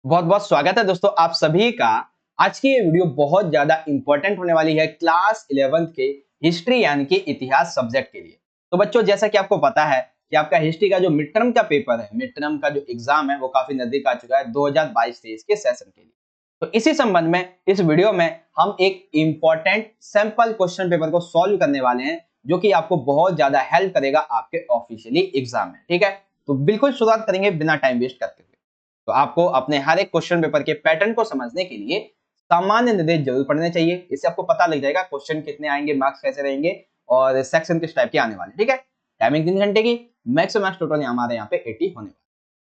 बहुत बहुत स्वागत है दोस्तों आप सभी का। आज की ये वीडियो बहुत ज्यादा इंपॉर्टेंट होने वाली है क्लास 11th के हिस्ट्री यानी कि इतिहास सब्जेक्ट के लिए। तो बच्चों जैसा कि आपको पता है कि आपका हिस्ट्री का जो मिड टर्म का पेपर है, मिड टर्म का जो एग्जाम है वो काफी नजदीक आ चुका है 2022-23 के सेशन के लिए। तो इसी संबंध में इस वीडियो में हम एक इंपॉर्टेंट सैंपल क्वेश्चन पेपर को सॉल्व करने वाले हैं जो कि आपको बहुत ज्यादा हेल्प करेगा आपके ऑफिशियली एग्जाम में। ठीक है, तो बिल्कुल शुरुआत करेंगे बिना टाइम वेस्ट करते हुए। तो आपको अपने हर एक क्वेश्चन पेपर के पैटर्न को समझने के लिए सामान्य निर्देश जरूर पढ़ने चाहिए। इससे आपको पता लग जाएगा क्वेश्चन कितने आएंगे, मार्क्स कैसे रहेंगे और सेक्शन किस टाइप के आने वाले। ठीक है, टाइमिंग 3 घंटे की, मैक्स मार्क्स टोटल हमारे यहाँ पे 80 होने वाले।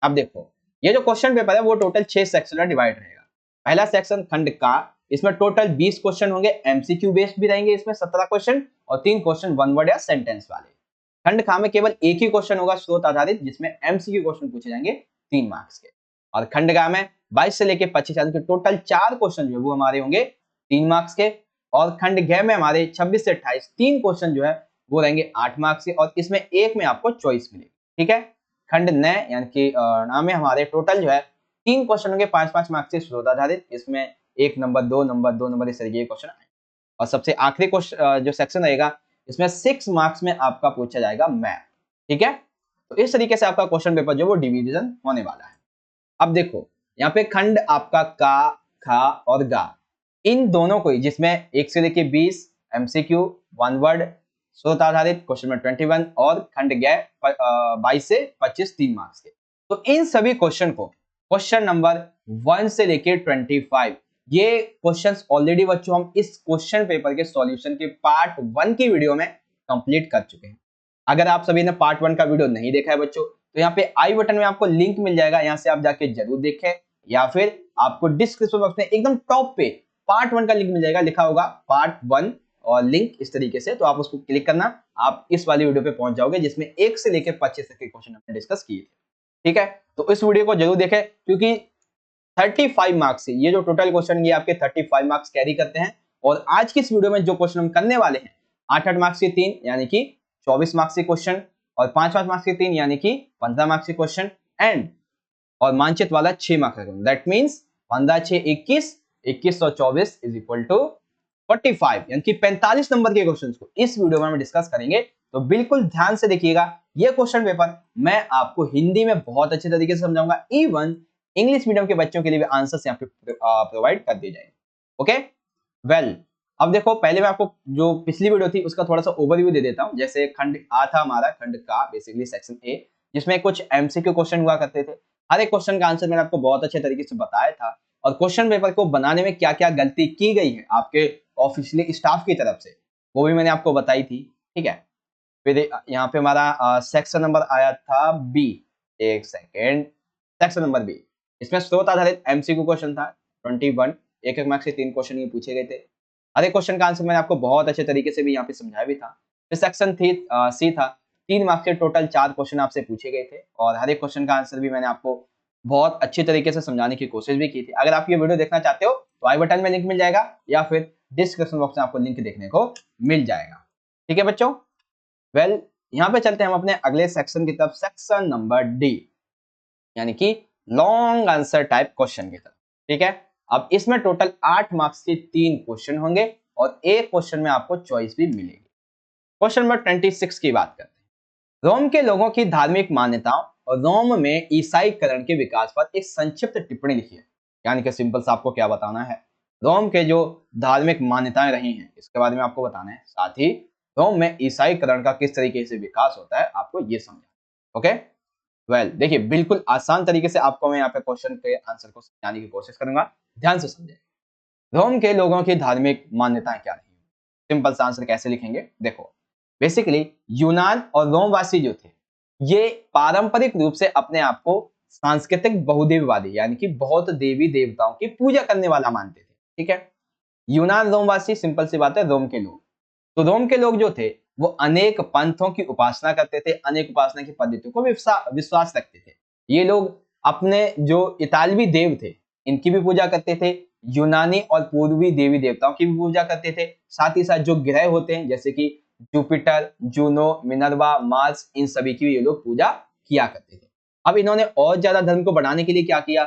अब देखो, ये जो क्वेश्चन पेपर है वो टोटल 6 सेक्शन में डिवाइड रहेगा। पहला सेक्शन खंड का, इसमें टोटल 20 क्वेश्चन होंगे, एमसीक्यू बेस्ड भी रहेंगे इसमें 17 क्वेश्चन और 3 क्वेश्चन वन वर्ड या सेंटेंस वाले। खंड खा में केवल एक ही क्वेश्चन होगा स्रोत आधारित, जिसमें एमसीक्यू क्वेश्चन पूछे जाएंगे 3 मार्क्स के। और खंड गा में 22 से लेके 25 यानी कि टोटल 4 क्वेश्चन जो है वो हमारे होंगे 3 मार्क्स के। और खंड घ में हमारे 26 से 28 3 क्वेश्चन जो है वो रहेंगे 8 मार्क्स के और इसमें एक में आपको चॉइस मिलेगी। ठीक है, खंड न यानी कि ना में हमारे टोटल जो है 3 क्वेश्चन होंगे 5-5 मार्क्स से स्रोत आधारित, इसमें 1 नंबर 2 नंबर 2 नंबर इस तरीके के क्वेश्चन आए। और सबसे आखिरी क्वेश्चन जो सेक्शन रहेगा इसमें 6 मार्क्स में आपका पूछा जाएगा मैथ। ठीक है, तो इस तरीके से आपका क्वेश्चन पेपर जो वो डिवीजन होने वाला है। अब देखो, यहाँ पे खंड आपका का, खा और गा, इन दोनों को ही, जिसमें 1 से लेके 20 एमसीक्यू वन वर्ड स्रोत आधारित क्वेश्चन में 21 और खंड गए 22 से 25 3 मार्क्स के। तो इन सभी क्वेश्चन को क्वेश्चन नंबर 1 से लेके 25 ये क्वेश्चंस ऑलरेडी बच्चों हम इस क्वेश्चन पेपर के सॉल्यूशन के पार्ट 1 की वीडियो में कंप्लीट कर चुके हैं। अगर आप सभी ने पार्ट 1 का वीडियो नहीं देखा है बच्चों, तो यहाँ पे आई बटन में आपको लिंक मिल जाएगा, यहाँ से आप जाके जरूर देखें, या फिर आपको डिस्क्रिप्शन बॉक्स में एकदम टॉप पे पार्ट 1 का लिंक मिल जाएगा, लिखा होगा पार्ट 1 और लिंक इस तरीके से, तो आप उसको क्लिक करना, आप इस वाली वीडियो पे पहुंच जाओगे जिसमें 1 से लेकर 25 तक के क्वेश्चन हमने डिस्कस किए थे। ठीक है, तो इस वीडियो को जरूर देखें क्योंकि 35 मार्क्स से ये जो टोटल क्वेश्चन ये आपके 35 मार्क्स कैरी करते हैं। और आज की इस वीडियो में जो क्वेश्चन हम करने वाले हैं 8-8 मार्क्स के 3 यानी कि 24 मार्क्स के क्वेश्चन और 5-5 मार्क्स के 3 यानी कि 15 मार्क्स के क्वेश्चन एंड और मानचित्र वाला 6 मार्क्स का क्वेश्चन। दैट मींस 15 6 21, 21 और 24 इज इक्वल टू 45 यानी कि 45 नंबर के क्वेश्चंस को इस वीडियो में हम डिस्कस करेंगे। तो बिल्कुल ध्यान से देखिएगा, ये क्वेश्चन पेपर मैं आपको हिंदी में बहुत अच्छे तरीके से समझाऊंगा, इवन इंग्लिश मीडियम के बच्चों के लिए भी आंसर्स यहाँ पे प्रोवाइड कर दिए जाएंगे। ओके, वेल अब देखो, पहले मैं आपको जो पिछली वीडियो थी उसका थोड़ा सा ओवरव्यू दे देता हूं। जैसे खंड आ था हमारा, खंड का बेसिकली सेक्शन ए, जिसमें कुछ एमसीक्यू क्वेश्चन हुआ करते थे। हर एक क्वेश्चन का आंसर मैंने आपको बहुत अच्छे तरीके से बताया था और क्वेश्चन पेपर को बनाने में क्या क्या गलती की गई है आपके ऑफिशियली स्टाफ की तरफ से वो भी मैंने आपको बताई थी। ठीक है, फिर यहाँ पे हमारा सेक्शन नंबर आया था बी। एक सेकेंड, सेक्शन नंबर बी, इसमें स्रोत आधारित एमसीक्यू क्वेश्चन था 21, एक एक मार्क्स से 3 क्वेश्चन ये पूछे गए थे। हर एक क्वेश्चन का आंसर मैंने आपको बहुत अच्छे तरीके से भी यहाँ पे समझाया भी था। फिर सेक्शन सी था, 3 मार्क्स के टोटल 4 क्वेश्चन आपसे पूछे गए थे और हर एक क्वेश्चन का आंसर भी मैंने आपको बहुत अच्छी तरीके से समझाने की कोशिश भी की थी। अगर आप ये वीडियो देखना चाहते हो तो आई बटन में लिंक मिल जाएगा या फिर डिस्क्रिप्शन बॉक्स में आपको लिंक देखने को मिल जाएगा। ठीक है बच्चों, वेल यहाँ पे चलते हैं हम अपने अगले सेक्शन की तरफ, सेक्शन नंबर डी यानी कि लॉन्ग आंसर टाइप क्वेश्चन की तरफ। ठीक है, अब इसमें टोटल 8 मार्क्स के 3 क्वेश्चन होंगे और एक क्वेश्चन में आपको चॉइस भी मिलेगी। क्वेश्चन नंबर 26 की बात करते हैं। रोम के लोगों की धार्मिक मान्यताओं और रोम में ईसाईकरण के विकास पर एक संक्षिप्त टिप्पणी लिखिए। यानी कि सिंपल सा आपको क्या बताना है, रोम के जो धार्मिक मान्यताएं रही हैं इसके बारे में आपको बताना है, साथ ही रोम में ईसाईकरण का किस तरीके से विकास होता है आपको ये समझना। ओके, वेल देखिए, बिल्कुल आसान तरीके से आपको मैं यहाँ पे क्वेश्चन के आंसर को समझाने की कोशिश करूंगा, ध्यान से समझें। रोम के लोगों की धार्मिक मान्यताएं क्या रही? सिंपल सा आंसर कैसे लिखेंगे, देखो बेसिकली यूनान और रोमवासी जो थे ये पारंपरिक रूप से अपने आप को सांस्कृतिक बहुदेववादी यानी कि बहुत देवी देवताओं की पूजा करने वाला मानते थे। ठीक है, यूनान रोमवासी, सिंपल सी बात है, रोम के लोग। तो रोम के लोग जो थे वो अनेक पंथों की उपासना करते थे, अनेक उपासना की पद्धतियों को विश्वास रखते थे। ये लोग अपने जो इतालवी देव थे इनकी भी पूजा करते थे, यूनानी और पूर्वी देवी देवताओं की भी पूजा करते थे। साथ ही साथ जो ग्रह होते हैं जैसे कि जुपिटर, जूनो, मिनर्वा, मार्स, इन सभी की भी ये लोग पूजा किया करते थे। अब इन्होंने और ज्यादा धर्म को बढ़ाने के लिए क्या किया,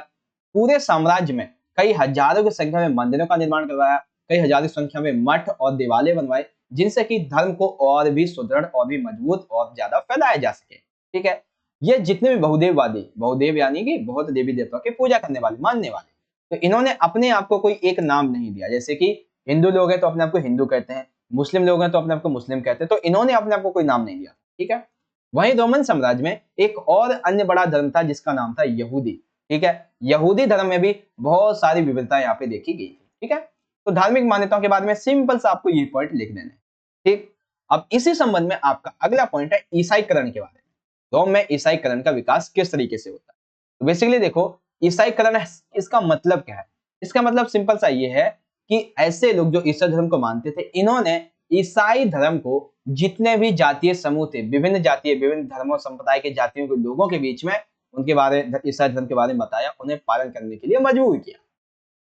पूरे साम्राज्य में कई हजारों की संख्या में मंदिरों का निर्माण करवाया, कई हजारों की संख्या में मठ और देवालय बनवाए, जिनसे कि धर्म को और भी सुदृढ़ और भी मजबूत और ज्यादा फैलाया जा सके। ठीक है, ये जितने भी बहुदेववादी, बहुदेव यानी कि बहुत देवी देवताओं की पूजा करने वाले, मानने वाले, तो इन्होंने अपने आप को कोई एक नाम नहीं दिया। जैसे कि हिंदू लोग हैं तो अपने आप को हिंदू कहते हैं, मुस्लिम लोग हैं तो अपने आप को मुस्लिम कहते हैं, तो इन्होंने अपने आप को कोई नाम नहीं दिया। ठीक है, वहीं रोमन साम्राज्य में एक और अन्य बड़ा धर्म था जिसका नाम था यहूदी। ठीक है, यहूदी धर्म में भी बहुत सारी विविधता यहाँ पे देखी गई थी। ठीक है, तो धार्मिक मान्यताओं के बारे में सिंपल सा आपको ये पॉइंट लिख देना है। ठीक, अब इसी संबंध में आपका अगला पॉइंट है ईसाईकरण के बारे में। रोम में ईसाईकरण का विकास किस तरीके से होता है? तो बेसिकली देखो, ईसाईकरण इसका मतलब क्या है? इसका मतलब सिंपल सा ये है कि ऐसे लोग जो ईसाई धर्म को मानते थे, इन्होंने ईसाई धर्म को जितने भी जातीय समूह थे, विभिन्न जातीय, विभिन्न धर्मों संप्रदाय के जातियों के लोगों के बीच में उनके बारे, ईसाई धर्म के बारे में बताया, उन्हें पालन करने के लिए मजबूर किया।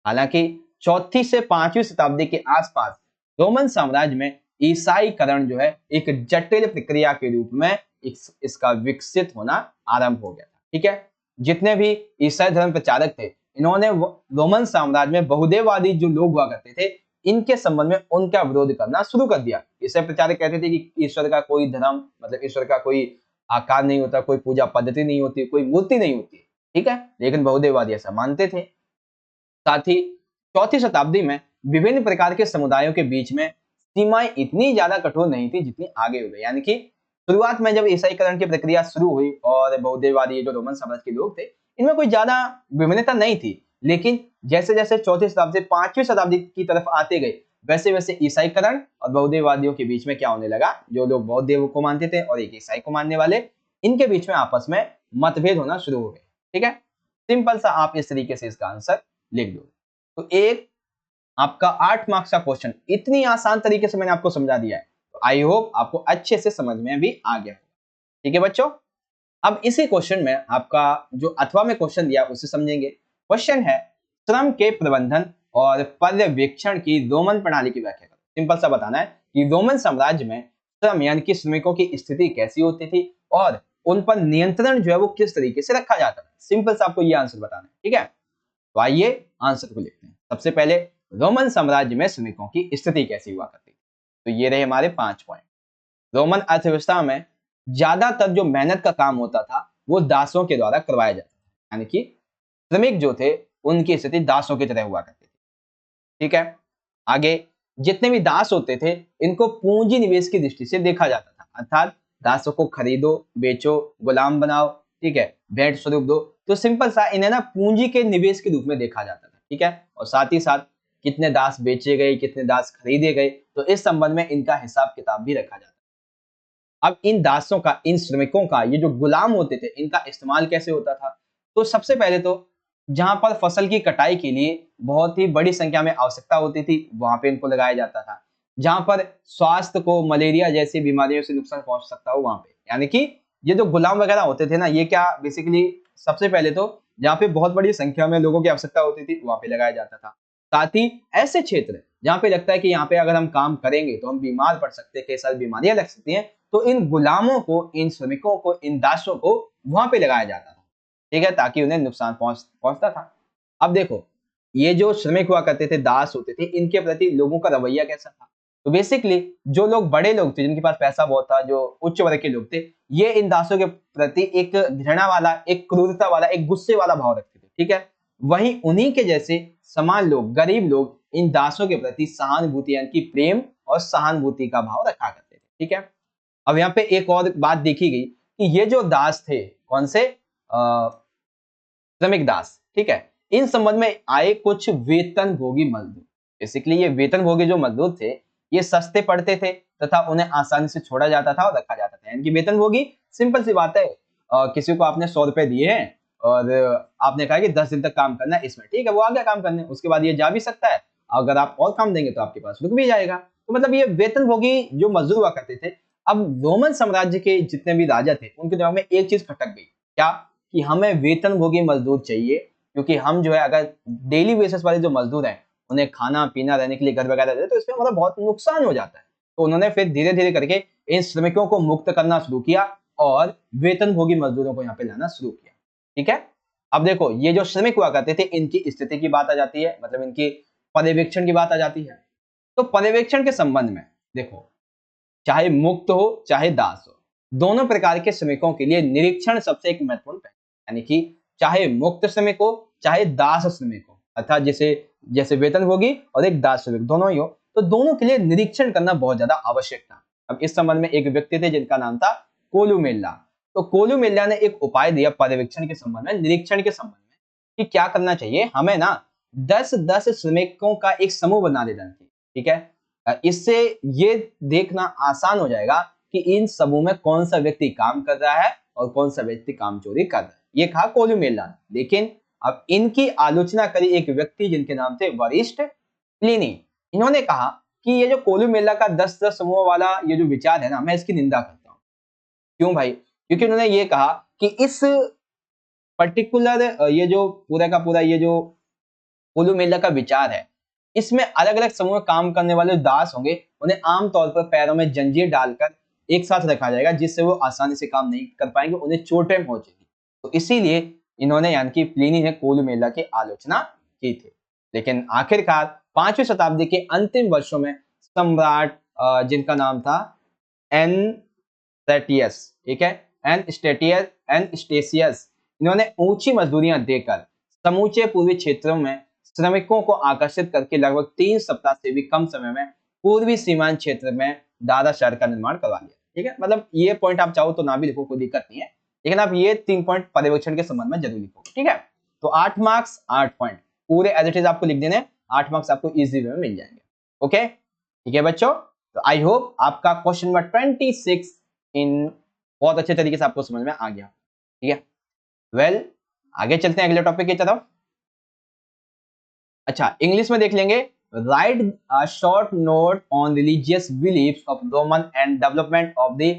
हालांकि चौथी से 5वीं शताब्दी के आसपास रोमन साम्राज्य में ईसाईकरण जो है एक जटिल प्रक्रिया के रूप में इसका विकसित होना आरंभ हो गया था। ठीक है, जितने भी ईसाई धर्म प्रचारक थे, इन्होंने रोमन साम्राज्य में बहुदेववादी जो लोग हुआ करते थे, इनके संबंध में उनका विरोध करना शुरू कर दिया। ईसाई प्रचारक कहते थे कि ईश्वर का कोई धर्म, मतलब ईश्वर का कोई आकार नहीं होता, कोई पूजा पद्धति नहीं होती, कोई मूर्ति नहीं होती। ठीक है, लेकिन बहुदेववादी ऐसा मानते थे। साथ ही चौथी शताब्दी में विभिन्न प्रकार के समुदायों के बीच में सीमाएं इतनी ज्यादा कठोर नहीं थी जितनी आगे हो गई। यानी कि शुरुआत में जब ईसाईकरण की प्रक्रिया शुरू हुई और बहुदेववादी जो रोमन साम्राज्य के लोग थे, इनमें कोई ज्यादा विभिन्नता नहीं थी, लेकिन जैसे जैसे चौथी शताब्दी से 5वीं शताब्दी की तरफ आते गए, वैसे वैसे ईसाईकरण और बहुदेववादियों के बीच में क्या होने लगा, जो लोग बौद्ध देव को मानते थे और एक ईसाई को मानने वाले, इनके बीच में आपस में मतभेद होना शुरू हो गए। ठीक है, सिंपल सा आप इस तरीके से इसका आंसर लिख दो। तो एक आपका 8 मार्क्स का क्वेश्चन इतनी आसान तरीके से मैंने आपको समझा दिया है, तो आई होप आपको अच्छे से समझ में भी आ गया। ठीक है बच्चों, अब इसी क्वेश्चन में आपका जो अथवा में क्वेश्चन दिया उसे समझेंगे। क्वेश्चन है, श्रम के प्रबंधन और पर्यवेक्षण की रोमन प्रणाली की व्याख्या करो। सिंपल सा बताना है कि रोमन साम्राज्य में श्रम यानी कि श्रमिकों की स्थिति कैसी होती थी और उन पर नियंत्रण जो है वो किस तरीके से रखा जाता है। सिंपल सा आपको ये आंसर बताना है। ठीक है, तो आइए आंसर को लिखते हैं। सबसे पहले, रोमन साम्राज्य में श्रमिकों की स्थिति कैसी हुआ करती थी? तो ये रहे हमारे 5 पॉइंट। रोमन अर्थव्यवस्था में ज्यादातर जो मेहनत का काम होता था वो दासों के द्वारा करवाया जाता था, यानी कि श्रमिक जो थे उनकी स्थिति दासों की तरह हुआ करती थी। ठीक है, आगे जितने भी दास होते थे, इनको पूंजी निवेश की दृष्टि से देखा जाता था, अर्थात दासों को खरीदो, बेचो, गुलाम बनाओ, ठीक है, भेंट स्वरूप दो। तो सिंपल सा इन्हें ना पूंजी के निवेश के रूप में देखा जाता था। ठीक है, और साथ ही साथ कितने दास बेचे गए, कितने दास खरीदे गए, तो इस संबंध में इनका हिसाब किताब भी रखा जाता था। अब इन दासों का, इन श्रमिकों का, ये जो गुलाम होते थे, इनका इस्तेमाल कैसे होता था? तो सबसे पहले तो जहां पर फसल की कटाई के लिए बहुत ही बड़ी संख्या में आवश्यकता होती थी, वहां पे इनको लगाया जाता था। जहां पर स्वास्थ्य को, मलेरिया जैसी बीमारियों से नुकसान पहुंच सकता हो, वहां पे, यानी कि ये जो गुलाम वगैरह होते थे ना, ये क्या बेसिकली सबसे पहले तो जहाँ पे बहुत बड़ी संख्या में लोगों की आवश्यकता होती थी, वहां पे लगाया जाता था। साथ ही ऐसे क्षेत्र जहाँ पे लगता है कि यहाँ पे अगर हम काम करेंगे तो हम बीमार पड़ सकते हैं, कई सारी बीमारियां लग सकती हैं, तो इन गुलामों को, इन श्रमिकों को, इन दासों को वहां पे लगाया जाता था। ठीक है, ताकि उन्हें नुकसान पहुंचता था। अब देखो, ये जो श्रमिक हुआ करते थे, दास होते थे, इनके प्रति लोगों का रवैया कैसा था? तो बेसिकली जो लोग बड़े लोग थे, जिनके पास पैसा बहुत था, जो उच्च वर्ग के लोग थे, ये इन दासों के प्रति एक घृणा वाला, एक क्रूरता वाला, एक गुस्से वाला भाव रखते थे। ठीक है, वहीं उन्हीं के जैसे समान लोग, गरीब लोग, इन दासों के प्रति सहानुभूति यानी कि प्रेम और सहानुभूति का भाव रखा करते थे। ठीक है, अब यहाँ पे एक और बात देखी गई कि ये जो दास थे, कौन से? श्रमिक दास। ठीक है, इन संबंध में आए कुछ वेतन भोगी मजदूर। बेसिकली ये वेतन भोगी जो मजदूर थे, ये सस्ते पड़ते थे तथा उन्हें आसानी से छोड़ा जाता था और रखा जाता था। यानी कि वेतन भोगी, सिंपल सी बात है, किसी को आपने 100 रुपए दिए हैं और आपने कहा कि 10 दिन तक काम करना है इसमें, ठीक है, वो आ गया काम करने, उसके बाद ये जा भी सकता है, अगर आप और काम देंगे तो आपके पास रुक भी जाएगा। तो मतलब ये वेतन भोगी जो मजदूर हुआ करते थे। अब रोमन साम्राज्य के जितने भी राजा थे, उनके दिमाग में एक चीज खटक गई, क्या? कि हमें वेतन भोगी मजदूर चाहिए, क्योंकि हम जो है अगर डेली बेसिस वाले जो मजदूर हैं, उन्हें खाना पीना, रहने के लिए घर वगैरह दे, तो इसमें हमारा बहुत नुकसान हो जाता है। तो उन्होंने फिर धीरे धीरे करके इन श्रमिकों को मुक्त करना शुरू किया और वेतन भोगी मजदूरों को यहाँ पे लाना शुरू किया। ठीक है, अब देखो ये जो श्रमिक हुआ करते थे इनकी स्थिति की बात आ जाती है, मतलब इनकी पर्यवेक्षण की बात आ जाती है। तो पर्यवेक्षण के संबंध में देखो, चाहे मुक्त हो चाहे दास हो, दोनों प्रकार के श्रमिकों के लिए निरीक्षण सबसे एक महत्वपूर्ण पहलू, यानी कि चाहे मुक्त श्रमिक हो चाहे दास श्रमिक हो, अर्थात जैसे जैसे वेतनभोगी और एक दास श्रमिक दोनों ही हो, तो दोनों के लिए निरीक्षण करना बहुत ज्यादा आवश्यक था। अब इस संबंध में एक व्यक्ति थे जिनका नाम था कोलुमेला। तो कोलुमेला ने एक उपाय दिया पर्यवेक्षण के संबंध में, निरीक्षण के संबंध में, कि क्या करना चाहिए हमें ना 10-10 श्रमिकों का एक समूह बना देना चाहिए। ठीक है, इससे ये देखना आसान हो जाएगा कि इन समूह में कौन सा व्यक्ति काम कर रहा है और कौन सा व्यक्ति काम चोरी कर रहा है। ये कहा कोलुमेला ने। लेकिन अब इनकी आलोचना करी एक व्यक्ति जिनके नाम थे वरिष्ठ प्लिनी। इन्होंने कहा कि ये जो कोलुमेला का 10-10 समूह वाला ये जो विचार है ना, मैं इसकी निंदा करता हूँ। क्यों भाई? क्योंकि उन्होंने ये कहा कि इस पर्टिकुलर ये जो पूरा का पूरा ये जो कोलुमेला का विचार है, इसमें अलग अलग समूह में काम करने वाले दास होंगे, उन्हें आमतौर पर पैरों में जंजीर डालकर एक साथ रखा जाएगा, जिससे वो आसानी से काम नहीं कर पाएंगे, उन्हें चोटें पहुंचेगी। तो इसीलिए इन्होंने यानी कि प्लिनी ने कोलुमेला की आलोचना की थी। लेकिन आखिरकार 5वीं शताब्दी के अंतिम वर्षों में सम्राट जिनका नाम था एन स्टेटियस, ठीक है, एन स्टेसियस, इन्होंने ऊंची मजदूरियां देकर समूचे पूर्वी क्षेत्रों में श्रमिकों को आकर्षित करके लगभग 3 सप्ताह से भी कम समय में पूर्वी सीमांत क्षेत्र में दादा शहर का निर्माण करवा लिया। ठीक है, मतलब ये पॉइंट आप चाहो तो ना भी लिखो, कोई दिक्कत नहीं है, लेकिन आप ये 3 पॉइंट पर्यवेक्षण के संबंध में जरूर लिखो। ठीक है, तो 8 मार्क्स 8 पॉइंट पूरे एज इट इज आपको लिख देने, 8 मार्क्स आपको इजी वे में मिल जाएंगे। ओके, ठीक है बच्चों, तो आई होप आपका क्वेश्चन नंबर 26 इन बहुत अच्छे तरीके से आपको समझ में आ गया। ठीक है, वेल आगे चलते हैं अगले टॉपिक की तरफ। अच्छा, इंग्लिश में देख लेंगे, right a short note on religious beliefs of Roman and development of the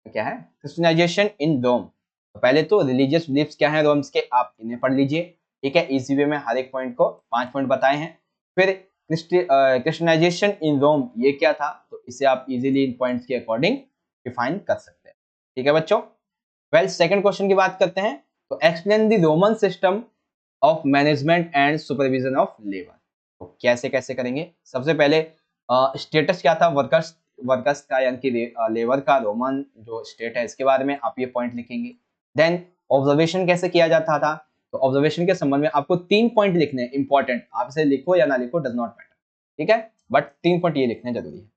क्या है क्रिश्चियनाइजेशन इन रोम। तो पहले तो रिलीजियस बिलीफ्स क्या है रोम्स के, आप इन्हें पढ़ लीजिए। ठीक है, इजी वे में हर एक पॉइंट को 5 पॉइंट बताए हैं। फिर क्रिश्चियनाइजेशन इन रोम ये क्या था, तो इसे आप इजीली इन पॉइंट्स के अकॉर्डिंग डिफाइन कर सकते हैं। ठीक है बच्चों, वेल सेकंड क्वेश्चन की बात करते हैं। तो explain the Roman system of management and supervision of labour. तो कैसे कैसे करेंगे, सबसे पहले स्टेटस क्या था वर्कर्स का, यानी कि लेबर का रोमन जो स्टेट है इसके बारे में आप ये पॉइंट लिखेंगे। देन ऑब्जर्वेशन कैसे किया जाता था, तो ऑब्जर्वेशन के संबंध में आपको 3 पॉइंट लिखने हैं इंपॉर्टेंट, आप इसे लिखो या ना लिखो डज नॉट मैटर। ठीक है, बट 3 पॉइंट ये लिखने जरूरी है।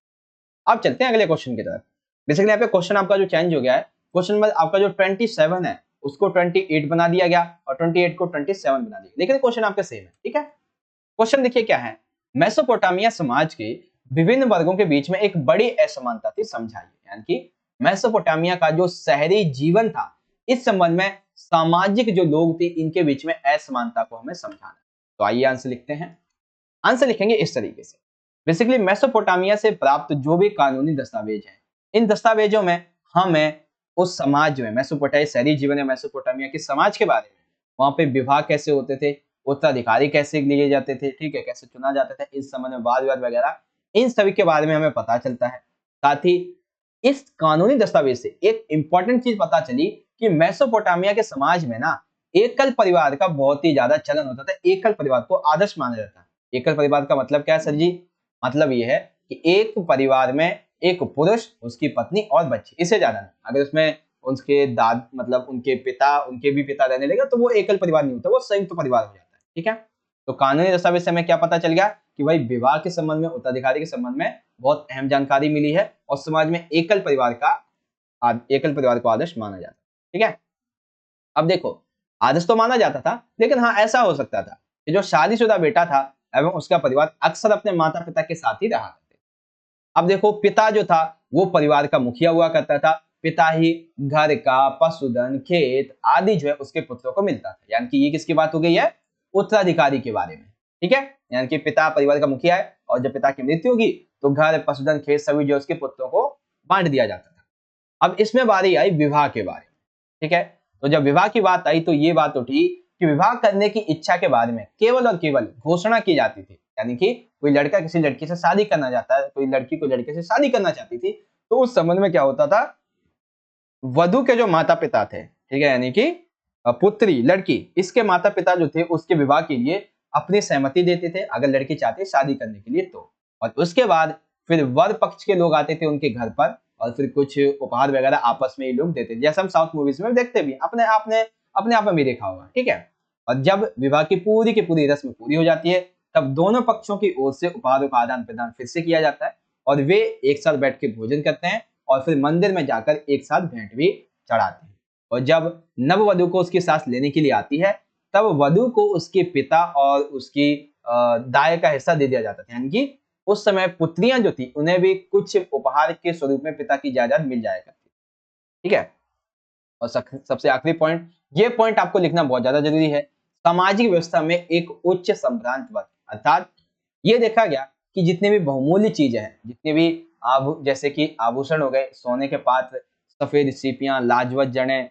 अब चलते हैं अगले क्वेश्चन की तरफ। बेसिकली यहाँ पे क्वेश्चन आपका जो चेंज हो गया है, क्वेश्चन नंबर आपका जो 27 है उसको 28 बना दिया गया और 28 को 27 बना दिया, लेकिन क्वेश्चन आपके सेम है। ठीक है, क्वेश्चन देखिए क्या है, मेसोपोटामिया समाज के विभिन्न वर्गों के बीच में एक बड़ी असमानता थी समझाइए, यानी कि मेसोपोटामिया का जो शहरी जीवन था इस संबंध में सामाजिक जो लोग थे इनके बीच में असमानता को हमें समझाना। तो आइए आंसर लिखते हैं। आंसर लिखेंगे इस तरीके से, बेसिकली मेसोपोटामिया से प्राप्त जो भी कानूनी दस्तावेज हैं, इन दस्तावेजों में हमें उस समाज में मेसोपोटामिया शहरी जीवन या मेसोपोटामिया के समाज के बारे में, वहां पे विवाह कैसे होते थे, उत्तराधिकारी कैसे लिए जाते थे, ठीक है, कैसे चुना जाता था, इस संबंध में वाद विवाद वगैरह, इन सभी के बारे में हमें पता चलता है। साथ ही इस कानूनी दस्तावेज से एक इंपॉर्टेंट चीज पता चली कि मेसोपोटामिया के समाज में ना एकल परिवार का बहुत ही ज्यादा चलन होता था, एकल परिवार को आदर्श माना जाता है। एकल परिवार का मतलब क्या है सर जी, मतलब ये है कि एक परिवार में एक पुरुष, उसकी पत्नी और बच्चे, इससे ज्यादा नहीं। अगर उसमें उनके दाद मतलब उनके भी पिता रहने लगे तो वो एकल परिवार नहीं होता, वो संयुक्त परिवार हो जाता है। ठीक है, तो कानूनी दस्तावेज से हमें क्या पता चल गया कि भाई विवाह के संबंध में, उत्तराधिकारी के संबंध में बहुत अहम जानकारी मिली है और समाज में एकल परिवार को आदर्श माना जाता है। ठीक है, अब देखो आदर्श तो माना जाता था, लेकिन हाँ ऐसा हो सकता था कि जो शादीशुदा बेटा था एवं उसका परिवार अक्सर अपने माता पिता के साथ ही रहा करते। अब देखो पिता जो था वो परिवार का मुखिया हुआ करता था, पिता ही घर का पशुधन खेत आदि जो है उसके पुत्रों को मिलता था, यानी कि ये किसकी बात हो गई है, उत्तराधिकारी के बारे में। ठीक है, यानी कि पिता परिवार का मुखिया है और जब पिता की मृत्यु होगी तो घर पशुधन खेत सभी जो उसके पुत्रों को बांट दिया जाता था। अब इसमें बारी आई विवाह के बारे में। ठीक है, तो जब विवाह की बात आई तो ये बात उठी कि विवाह करने की इच्छा के बारे में केवल और केवल घोषणा की जाती थी, यानी कि कोई लड़का किसी लड़की से शादी करना चाहता है, कोई लड़की को लड़के से शादी करना चाहती थी, तो उस संबंध में क्या होता था, वधु के जो माता पिता थे, ठीक है, यानी कि पुत्री लड़की इसके माता पिता जो थे उसके विवाह के लिए अपनी सहमति देते थे, अगर लड़की चाहती शादी करने के लिए तो। और उसके बाद फिर वर पक्ष के लोग आते थे उनके घर पर और फिर कुछ उपहार वगैरह आपस में ये लोग देते थे, जैसे हम साउथ मूवीज में देखते भी अपने आप में भी देखा होगा, ठीक है। और जब विवाह की पूरी रस्म पूरी हो जाती है तब दोनों पक्षों की ओर से उपहारों का आदान प्रदान फिर से किया जाता है और वे एक साथ बैठ के भोजन करते हैं और फिर मंदिर में जाकर एक साथ भेंट भी चढ़ाते हैं। और जब नववधु को उसकी सास लेने के लिए आती है तब वधु को उसके पिता और उसकी दाय का हिस्सा दे दिया जाता था, यानी कि उस समय पुत्रियां जो थी उन्हें भी कुछ उपहार के स्वरूप में पिता की जायदाद मिल जाया करती, ठीक है। और सबसे आखिरी पॉइंट, ये पॉइंट आपको लिखना बहुत ज्यादा जरूरी है। सामाजिक व्यवस्था में एक उच्च संभ्रांत वर्ग, अर्थात ये देखा गया कि जितने भी बहुमूल्य चीजें हैं, जितने भी जैसे कि आभूषण हो गए, सोने के पात्र, सफेद सीपियां, लाजवत जड़ें,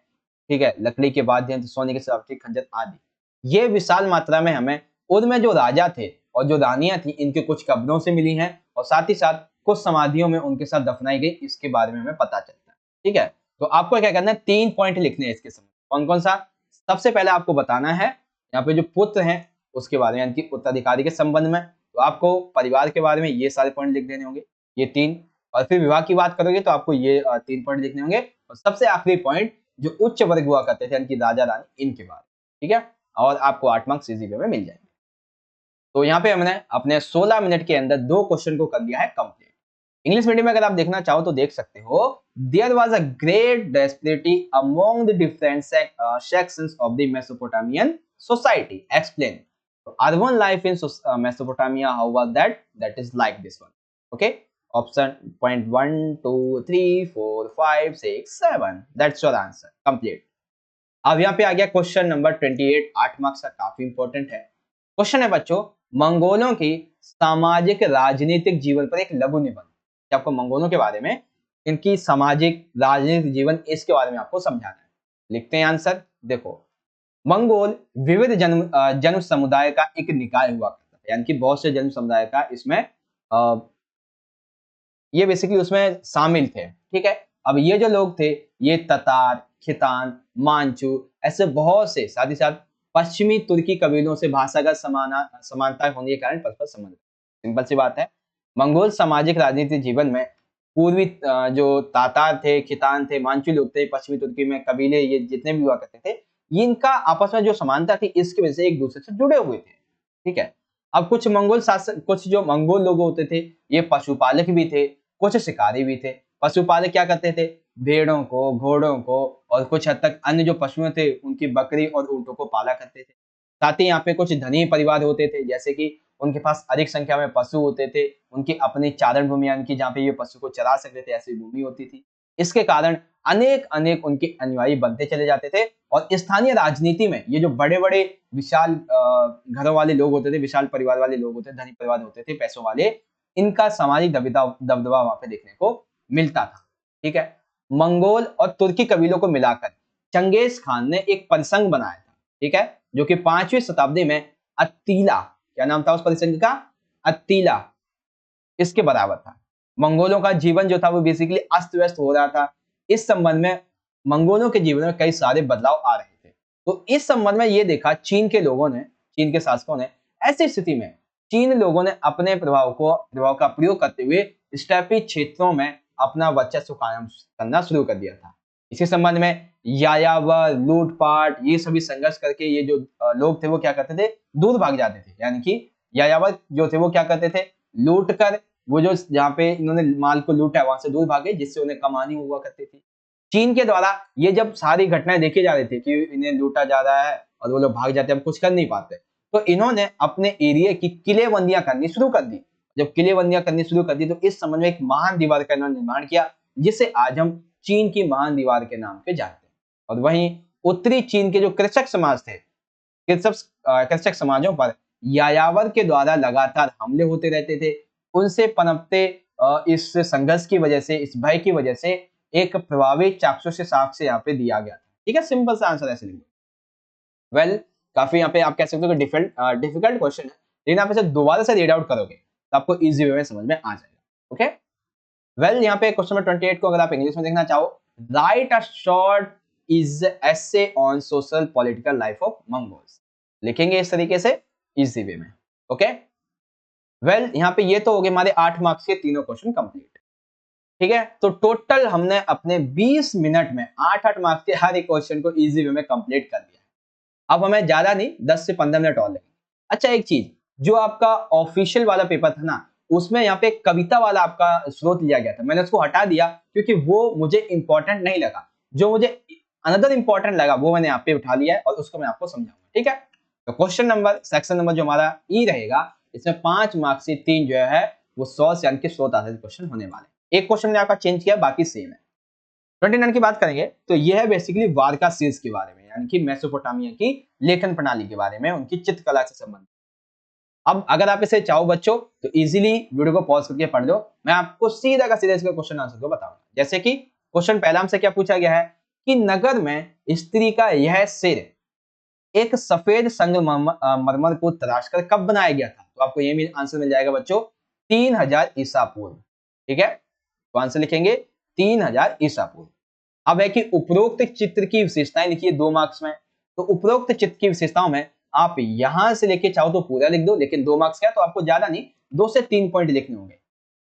ठीक है, लकड़ी के वाद्य यंत्र, सोने के सजावटी खंजर आदि, ये विशाल मात्रा में हमें उनमें जो राजा थे और जो रानियां थी इनके कुछ कब्रों से मिली हैं और साथ ही साथ कुछ समाधियों में उनके साथ दफनाई गई, इसके बारे में हमें पता चलता है, ठीक है। तो आपको क्या करना है, 3 पॉइंट लिखने हैं इसके समय। कौन कौन सा? सबसे पहले आपको बताना है यहाँ पे जो पुत्र हैं उसके बारे में, यानी कि उत्तराधिकारी के संबंध में, तो आपको परिवार के बारे में ये सारे पॉइंट लिख देने होंगे, ये 3। और फिर विवाह की बात करोगे तो आपको ये 3 पॉइंट लिखने होंगे और सबसे आखिरी पॉइंट जो उच्च वर्ग हुआ करते थे यानी कि राजा रानी, इनके बारे में, ठीक है। और आपको 8 मार्क्स इजी वे में मिल जाएंगे। तो यहाँ पे हमने अपने 16 मिनट के अंदर 2 क्वेश्चन को कर लिया है कंप्लीट। इंग्लिश मीडियम में अगर आप देखना चाहो तो देख सकते हो। There was a great disparity among the different sections of the Mesopotamian society, explain. Urban life in Mesopotamia, how was that? That is like this one, okay. Option point 1 2 3 4 5 6 7, that's your answer complete. अब यहाँ पे आ गया question number 28, 8 marks का, काफी important है। Question है बच्चों, मंगोलों की सामाजिक राजनीतिक जीवन पर एक लघु निबंध। आपको मंगोलों के बारे में, इनकी सामाजिक राजनीतिक जीवन, इसके बारे में आपको समझाना है। लिखते हैं आंसर। देखो, मंगोल विविध जन्म समुदाय का एक निकाय हुआ करता था, यानी कि बहुत से जन्म समुदाय का इसमें ये बेसिकली उसमें शामिल थे, ठीक है। अब ये जो लोग थे ये ततार, खितान, मांचू, ऐसे बहुत से, साथ ही साथ पश्चिमी तुर्की कबीलों से भाषागत समानता होने के कारण परस्पर संबंध। सिंपल सी बात है, मंगोल सामाजिक राजनीतिक जीवन में पूर्वी जो तातार थे, खितान थे, मांचू लोग थे, पश्चिमी तुर्की में कबीले ये जितने भी हुआ करते थे, इनका आपस में जो समानता थी इसकी वजह से एक दूसरे से जुड़े हुए थे, ठीक है। अब कुछ मंगोल शासक, कुछ जो मंगोल लोग होते थे ये पशुपालक भी थे, कुछ शिकारी भी थे। पशुपालक क्या करते थे? भेड़ों को, घोड़ों को और कुछ हद तक अन्य जो पशुएं थे उनकी बकरी और ऊंटों को पाला करते थे। साथ ही यहाँ पे कुछ धनी परिवार होते थे, जैसे कि उनके पास अधिक संख्या में पशु होते थे, उनकी अपनी चारण भूमि यानी कि जहाँ पे ये पशु को चरा सकते थे ऐसी भूमि होती थी। इसके कारण अनेक अनेक उनके अनुयायी बनते चले जाते थे और स्थानीय राजनीति में ये जो बड़े बड़े विशाल घरों वाले लोग होते थे, विशाल परिवार वाले लोग होते थे, धनी परिवार होते थे, पैसों वाले, इनका सामाजिक दबदबा वहां पे देखने को मिलता था, ठीक है। मंगोल और तुर्की कबीलों को मिलाकर चंगेज खान ने एक परिसंघ बनाया था, ठीक है, जो कि 5वीं शताब्दी में अत्तीला, क्या नाम था उस परिसंघ का? अत्तीला, इसके बराबर था। मंगोलों का जीवन जो था वो बेसिकली अस्त व्यस्त हो रहा था। इस संबंध में मंगोलों के जीवन में कई सारे बदलाव आ रहे थे। तो इस संबंध में ये देखा चीन के लोगों ने, चीन के शासकों ने, ऐसी स्थिति में चीन लोगों ने अपने प्रभाव का प्रयोग करते हुए स्टेपी क्षेत्रों में अपना वर्चस्व कायम करना शुरू कर दिया था। इसी संबंध में यायावर, लूटपाट, ये सभी संघर्ष करके ये जो लोग थे वो क्या करते थे? दूर भाग जाते थे। यानी कि यायावर जो थे वो क्या करते थे? लूट कर, वो जो जहाँ पे इन्होंने माल को लूटा है वहां से दूर भागे, जिससे उन्हें कमानी हुआ करती थी। चीन के द्वारा ये जब सारी घटनाएं देखी जा रही थी कि इन्हें लूटा जा रहा है और वो लोग भाग जाते हैं, हम कुछ कर नहीं पाते, तो इन्होंने अपने एरिया की किलेबंदियां करनी शुरू कर दी। जब किलेबंदियां करनी शुरू कर दी तो इस संबंध में एक महान दीवार का इन्होंने निर्माण किया, जिसे आज हम चीन की महान दीवार के नाम पे जानते हैं। और वहीं उत्तरी चीन के जो कृषक समाज थे, कृषक समाजों पर यायावर के द्वारा लगातार हमले होते रहते थे। उनसे पनपते इस संघर्ष की वजह से, इस भय की वजह से एक प्रभावी चाक्षुष साक्ष्य यहाँ पे दिया गया था, ठीक है। सिंपल सा आंसर ऐसे लिखो। वेल, काफी यहाँ पे आप कह सकते हो कि डिफिकल्ट क्वेश्चन है, लेकिन आप इसे दोबारा से रीड आउट करोगे तो आपको इजी वे में समझ में आ जाएगा, ओके। वेल, यहाँ पे क्वेश्चन नंबर 28 को अगर आप इंग्लिश में देखना चाहो, right a short is essay on social political life of Mongols. लिखेंगे इस तरीके से इजी वे में। ओके वेल यहाँ पे ये तो हो गए हमारे 8 मार्क्स के तीनों क्वेश्चन कंप्लीट। ठीक है, तो टोटल हमने अपने 20 मिनट में 8-8 मार्क्स के हर एक क्वेश्चन को इजी वे में कंप्लीट कर दिया। अब हमें ज्यादा नहीं 10 से 15 मिनट और लगेंगे। अच्छा एक चीज, जो आपका ऑफिशियल वाला पेपर था ना, उसमें यहाँ पे कविता वाला आपका स्रोत लिया गया था, मैंने उसको हटा दिया क्योंकि वो मुझे इंपॉर्टेंट नहीं लगा। जो मुझे अनदर इंपॉर्टेंट लगा वो मैंने यहाँ पे उठा लिया है और उसको मैं आपको समझाऊंगा। ठीक है, तो क्वेश्चन नंबर सेक्शन नंबर जो हमारा ई रहेगा, इसमें 5 मार्क्स से 3 जो है वो सोर्स यानी कि स्रोत आधारित क्वेश्चन होने वाले। एक क्वेश्चन मैंने आपका चेंज किया, बाकी सेम है। 29 की बात करेंगे तो यह है बेसिकली वारका सीरीज के बारे में, यानी कि मेसोपोटामिया की लेखन प्रणाली के बारे में, उनकी चित्रकला से संबंधित। अब अगर आप इसे चाहो बच्चों तो इजीली वीडियो को पॉज करके पढ़ लो, मैं आपको सीधा का सीधा इसका क्वेश्चन आंसर को बताऊंगा। जैसे कि क्वेश्चन पहला हमसे क्या पूछा गया है कि नगर में स्त्री का यह सिर एक सफेद संगमरमर को तराश कर कब बनाया गया था। तो आपको ये आंसर मिल जाएगा बच्चों 3000 ईसा पूर्व। ठीक है, तो आंसर लिखेंगे 3000 ईसा पूर्व। अब है कि उपरोक्त चित्र की विशेषताएं लिखिए 2 मार्क्स में। तो उपरोक्त चित्र की विशेषताओं में आप यहां से लेके चाहो तो पूरा लिख दो, लेकिन 2 मार्क्स का तो आपको ज्यादा नहीं 2 से 3 पॉइंट लिखने होंगे।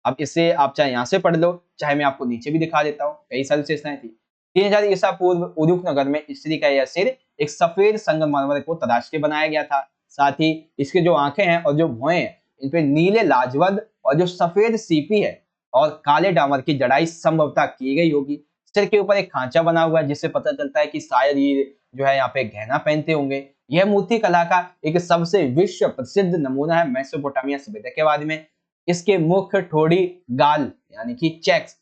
अब इसे आप चाहे यहां से पढ़ लो, चाहे मैं आपको नीचे भी दिखा देता हूं, कई सारी विशेषताएं थी। 3000 ईसा पूर्व उरुक नगर में स्त्री का यह सिर एक सफेद संगमरमर को तराश के बनाया गया था। साथ ही इसके जो आंखें हैं और जो भौहें हैं, इन पे नीले लाजवद और जो सफेद सीपी है और काले डामर की जड़ाई संभवतः की गई होगी। सिर के ऊपर एक खांचा बना हुआ है जिससे पता चलता है कि शायद ये जो है यहाँ पे गहना पहनते होंगे। यह मूर्ति कला का एक सबसे विश्व प्रसिद्ध नमूना है मेसोपोटामिया सभ्यता के बारे में। इसके मुख, ठोड़ी, गाल यानी कि चेक्स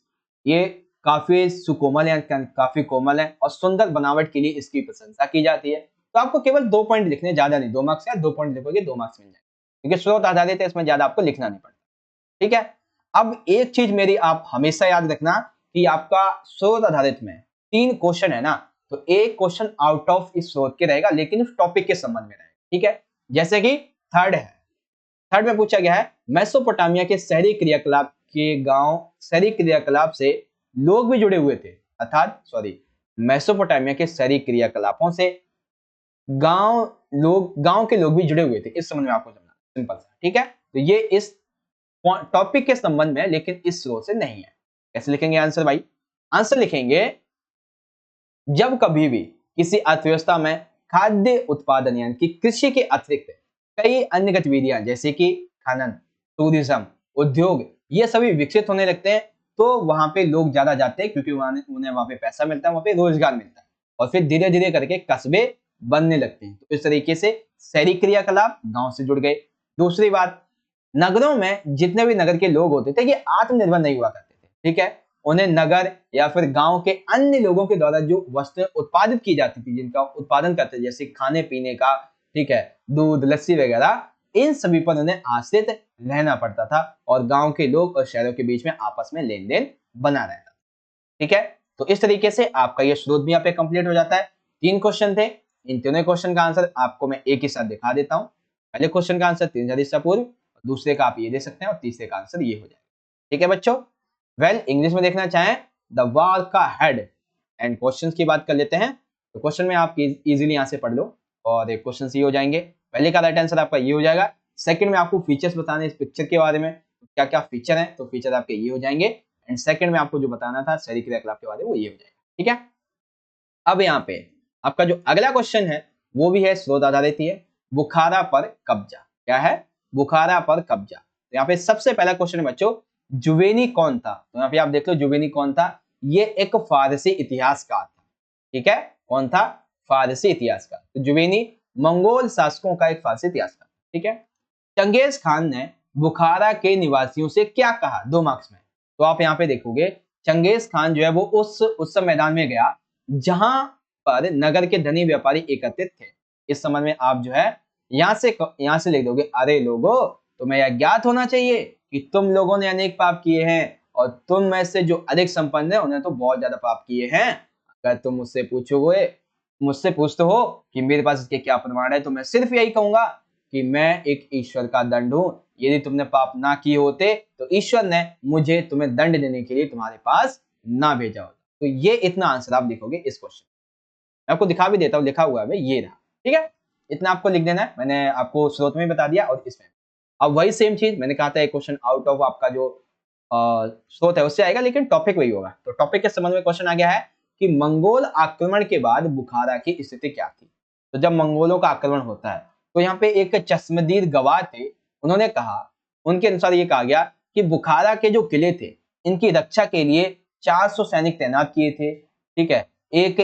ये काफी सुकोमल है, काफी कोमल है और सुंदर बनावट के लिए इसकी प्रशंसा की जाती है। तो आपको केवल 2 पॉइंट लिखने, ज्यादा नहीं, 2 मार्क्स या 2 पॉइंट लिखोगे 2 मार्क्स मिल जाएंगे, क्योंकि स्रोत आधारित है, इसमें ज्यादा आपको लिखना नहीं पड़ता। ठीक है, अब एक चीज मेरी आप हमेशा याद रखना कि आपका स्रोत आधारित में 3 क्वेश्चन है ना, तो एक क्वेश्चन आउट ऑफ इस स्रोत के रहेगा लेकिन उस टॉपिक के संबंध में रहेगा। ठीक है, जैसे कि थर्ड है, थर्ड में पूछा गया है मेसोपोटामिया के शहरी क्रियाकलाप के गांव, शहरी क्रियाकलाप से लोग भी जुड़े हुए थे, अर्थात मेसोपोटामिया के शहरी क्रियाकलापों से गांव के लोग भी जुड़े हुए थे, इस संबंध में आपको समझना सिंपल सा। ठीक है, तो ये इस टॉपिक के संबंध में लेकिन इस स्रोत से नहीं है। कैसे लिखेंगे आंसर भाई? आंसर लिखेंगे जब कभी भी किसी अर्थव्यवस्था में खाद्य उत्पादन यानी कि कृषि के अतिरिक्त कई अन्य गतिविधियां जैसे कि खनन, टूरिज्म, उद्योग ये सभी विकसित होने लगते हैं, तो वहां पे लोग ज्यादा जाते हैं क्योंकि उन्हें वहां पे पैसा मिलता है, वहां पे रोजगार मिलता है और फिर धीरे धीरे करके कस्बे बनने लगते हैं। तो इस तरीके से शहरी क्रियाकलाप गांव से जुड़ गए। दूसरी बात, नगरों में जितने भी नगर के लोग होते थे ये आत्मनिर्भर नहीं हुआ करते थे। ठीक है, उन्हें नगर या फिर गांव के अन्य लोगों के द्वारा जो वस्तुएं उत्पादित की जाती थी, जिनका उत्पादन करते जैसे खाने पीने का, ठीक है, दूध, लस्सी वगैरह, इन सभी पर उन्हें आश्रित रहना पड़ता था और गांव के लोग और शहरों के बीच में आपस में लेन देन बना रहता था। ठीक है, तो इस तरीके से आपका ये स्रोत भी यहाँ पे कंप्लीट हो जाता है। 3 क्वेश्चन थे, इन तीनों क्वेश्चन का आंसर आपको मैं एक ही साथ दिखा देता हूँ। पहले क्वेश्चन का आंसर 3000 ईसा पूर्व, दूसरे का आप ये दे सकते हैं और तीसरे का आंसर ये हो जाएगा। ठीक है बच्चों, वेल इंग्लिश में देखना चाहें द वार का हेड एंड क्वेश्चंस की बात कर लेते हैं। तो क्वेश्चन में आप इजीली यहां से पढ़ लो और एक क्वेश्चन ये हो जाएंगे। पहले का राइट आंसर आपका ये हो जाएगा। सेकंड में आपको फीचर्स बताने इस पिक्चर के बारे में, क्या क्या फीचर हैं, तो फीचर आपके ये हो जाएंगे। एंड सेकंड में आपको जो बताना था शहरी क्रियाकलाप के बारे में वो ये हो जाएगा। ठीक है, अब यहाँ पे आपका जो अगला क्वेश्चन है वो भी है स्रोत आधारित ही है, बुखारा पर कब्जा। क्या है? बुखारा पर कब्जा। तो यहाँ पे सबसे पहला क्वेश्चन है बच्चों, जुवेनी कौन था? तो यहाँ पे आप देख लो जुवेनी कौन था, ये एक फारसी इतिहासकार था। ठीक है, कौन था? फारसी इतिहासकार। तो जुवेनी मंगोल शासकों का एक फारसी इतिहासकार। ठीक है, चंगेज खान ने बुखारा के निवासियों से क्या कहा? 2 मार्क्स में। तो आप यहाँ पे देखोगे चंगेज खान जो है वो उस मैदान में गया जहां पर नगर के धनी व्यापारी एकत्रित थे। इस संबंध में आप जो है यहां से लिख दोगे, अरे लोगों, तुम्हें यह ज्ञात होना चाहिए कि तुम लोगों ने अनेक पाप किए हैं और तुम में से जो अधिक संपन्न है उन्हें तो बहुत ज्यादा पाप किए हैं। अगर तुम मुझसे पूछते हो कि मेरे पास इसके क्या प्रमाण है, तो मैं सिर्फ यही कहूंगा कि मैं एक ईश्वर का दंड हूं। यदि तुमने पाप ना किए होते तो ईश्वर ने मुझे तुम्हें दंड देने के लिए तुम्हारे पास ना भेजा होता। तो ये इतना आंसर आप लिखोगे इस क्वेश्चन। मैं आपको दिखा भी देता हूँ, लिखा हुआ है ये रहा, ठीक है। इतना आपको लिख देना है, मैंने आपको स्रोत में बता दिया और इसमें। अब वही सेम चीज मैंने कहा था, एक क्वेश्चन आउट ऑफ आपका जो स्रोत है उससे आएगा, लेकिन टॉपिक वही होगा। तो टॉपिक के संबंध में क्वेश्चन आ गया है कि मंगोल आक्रमण के बाद बुखारा की स्थिति क्या थी। तो जब मंगोलों का आक्रमण होता है तो यहाँ पे एक चश्मदीद गवाह थे, उन्होंने कहा, उनके अनुसार ये कहा गया कि बुखारा के जो किले थे इनकी रक्षा के लिए 400 सैनिक तैनात किए थे, ठीक है। एक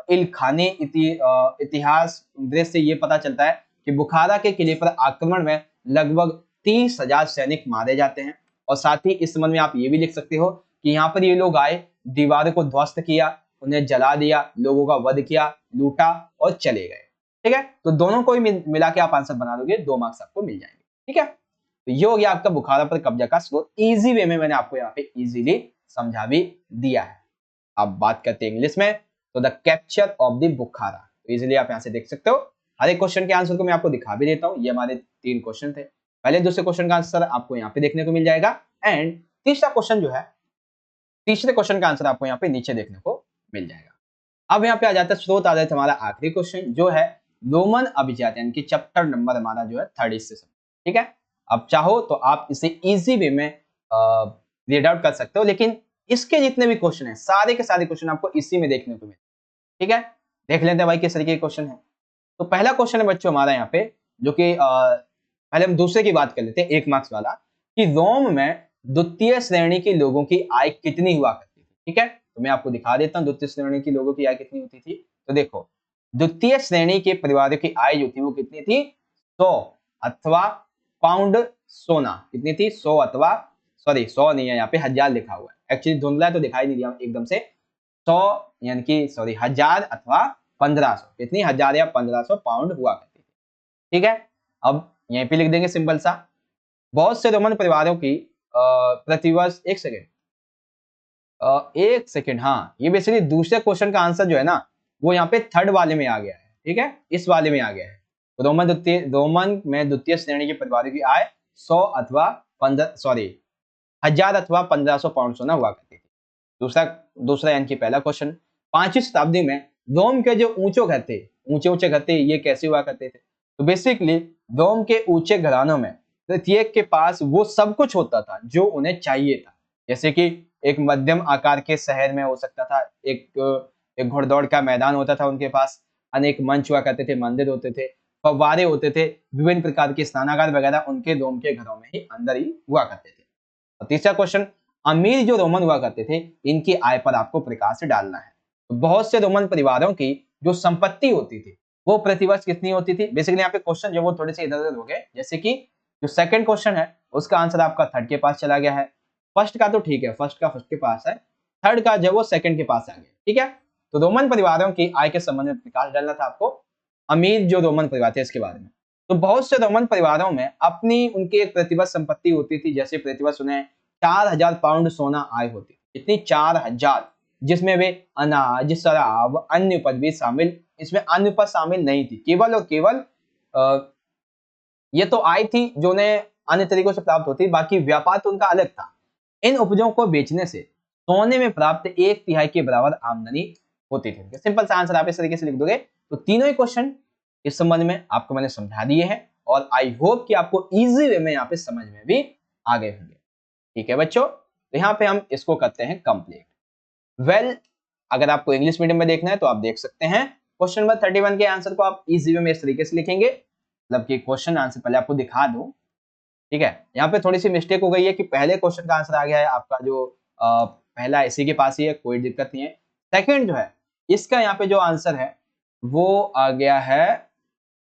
इलखानी इतिहास दृश्य से ये पता चलता है कि बुखारा के किले पर आक्रमण में लगभग 30,000 सैनिक मारे जाते हैं। और साथ ही इस संबंध में आप ये भी लिख सकते हो कि यहाँ पर ये लोग आए, दीवारों को ध्वस्त किया, उन्हें जला दिया, लोगों का वध किया, लूटा और चले गए, ठीक है। तो दोनों को ही मिला के आप आंसर बना दोगे, 2 मार्क्स आपको मिल जाएंगे, ठीक है। तो ये हो गया आपका बुखारा पर कब्जा का स्रोत। इजी वे में मैंने आपको यहाँ पे इजीली समझा भी दिया है। अब बात करते हैं इंग्लिश में, तो द कैप्चर ऑफ द बुखारा। तो इजीली आप यहाँ से देख सकते हो, हर एक क्वेश्चन के आंसर को मैं आपको दिखा भी देता हूँ। ये हमारे 3 क्वेश्चन थे, पहले दूसरे क्वेश्चन का आंसर आपको यहाँ पे देखने को मिल जाएगा, एंड तीसरा क्वेश्चन जो है, तीसरे क्वेश्चन का आंसर आपको यहाँ पे नीचे देखने को मिल जाएगा। अब यहाँ पे आ जाता है स्रोत आधारित हमारा आखिरी क्वेश्चन, जो है रोमन अभिजात, यानी कि चैप्टर नंबर हमारा जो है 37, ठीक है। अब चाहो तो आप इसे इजी वे में रीड आउट कर सकते हो, लेकिन इसके जितने भी क्वेश्चन हैं सारे के सारे क्वेश्चन आपको इसी में देखने को मिले, ठीक है। देख लेते हैं भाई किस तरीके के क्वेश्चन है। तो पहला क्वेश्चन है बच्चों हमारा यहाँ पे, जो कि पहले हम दूसरे की बात कर लेते हैं, 1 मार्क्स वाला, कि रोम में द्वितीय श्रेणी के लोगों की आय कितनी हुआ करती थी, ठीक है। तो मैं आपको दिखा देता हूँ द्वितीय श्रेणी के लोगों की आय कितनी होती थी। तो देखो, द्वितीय श्रेणी के परिवारों की आय जो थी वो कितनी थी, 100 अथवा पाउंड सोना। कितनी थी, 100 अथवा, सॉरी 100 नहीं है यहाँ पे, 1000 लिखा हुआ है, एक्चुअली धुंधला है तो दिखाई नहीं दिया एकदम से। 100 यानी कि सॉरी 1000 अथवा 1500, कितनी 1000 या 1500 पाउंड हुआ करती थी, ठीक है। अब यहीं पे लिख देंगे सिंपल सा। बहुत से रोमन परिवारों की प्रतिवर्ष, एक सेकेंड, हाँ, ये बेसिकली दूसरे क्वेश्चन का आंसर जो है ना, वो यहाँ पे थर्ड वाले में आ गया है, ठीक है, इस वाले में आ गया है। तो रोमन में द्वितीय श्रेणी के परिवारों की आय 100 अथवा 1000 अथवा 1500 पाउंड सोना हुआ करती थी। दूसरा यानी कि पहला क्वेश्चन, 5वीं शताब्दी में रोम के जो ऊंचे घर थे, ये कैसे हुआ करते थे। तो बेसिकली रोम के ऊंचे घरानों में प्रत्येक के पास वो सब कुछ होता था जो उन्हें चाहिए था। जैसे कि एक मध्यम आकार के शहर में हो सकता था, एक घोड़दौड़ का मैदान होता था उनके पास, अनेक मंच हुआ करते थे, मंदिर होते थे, फव्वारे होते थे, विभिन्न प्रकार के स्नानागार वगैरह उनके रोम के घरों में ही अंदर ही हुआ करते थे। और तीसरा क्वेश्चन, अमीर जो रोमन हुआ करते थे, इनकी आय पर आपको प्रकाश डालना है। तो बहुत से रोमन परिवारों की जो संपत्ति होती थी वो प्रतिवर्ष कितनी होती थी। बेसिकली यहाँ पे क्वेश्चन जो वो थोड़े से इधर उधर हो गए, जैसे कि जो सेकंड क्वेश्चन है उसका आंसर आपका थर्ड के पास चला गया है, फर्स्ट का तो ठीक है, फर्स्ट के पास है, थर्ड का जब वो सेकंड के पास आ गया, ठीक है। तो रोमन परिवारों की आय के संबंध में प्रकाश डालना था आपको, अमीर जो रोमन परिवार थे इसके बारे में। तो बहुत से रोमन परिवारों में अपनी उनकी एक प्रतिवर्ष संपत्ति होती थी, जैसे प्रतिवर्ष उन्हें 4000 पाउंड सोना आय होती, इतनी 4000, जिसमें वे अनाज, शराब, अन्य उपज भी शामिल, इसमें अन्य उपज शामिल नहीं थी, केवल और केवल ये तो आय थी जो उन्हें अन्य तरीकों से प्राप्त होती, बाकी व्यापार तो उनका अलग था। इन उपजों को बेचने से सोने में प्राप्त 1/3 के बराबर आमदनी होती थी। सिंपल सा आंसर आप इस तरीके से लिख दोगे। तो तीनों ही क्वेश्चन इस संबंध में आपको मैंने समझा दिए हैं, और आई होप कि आपको इजी वे में यहाँ पे समझ में भी आ गए होंगे, ठीक है बच्चों। तो यहाँ पे हम इसको करते हैं कंप्लीट। वेल, अगर आपको इंग्लिश मीडियम में देखना है तो आप देख सकते हैं, क्वेश्चन नंबर 31 के आंसर को आप इजी वे में इस तरीके से लिखेंगे, मतलब कि क्वेश्चन आंसर पहले आपको दिखा दूं, ठीक है। यहाँ पे थोड़ी सी मिस्टेक हो गई है कि पहले क्वेश्चन का आंसर आ गया है आपका जो पहला इसी के पास ही है, कोई दिक्कत नहीं है। सेकंड जो है इसका यहाँ पे जो आंसर है वो आ गया है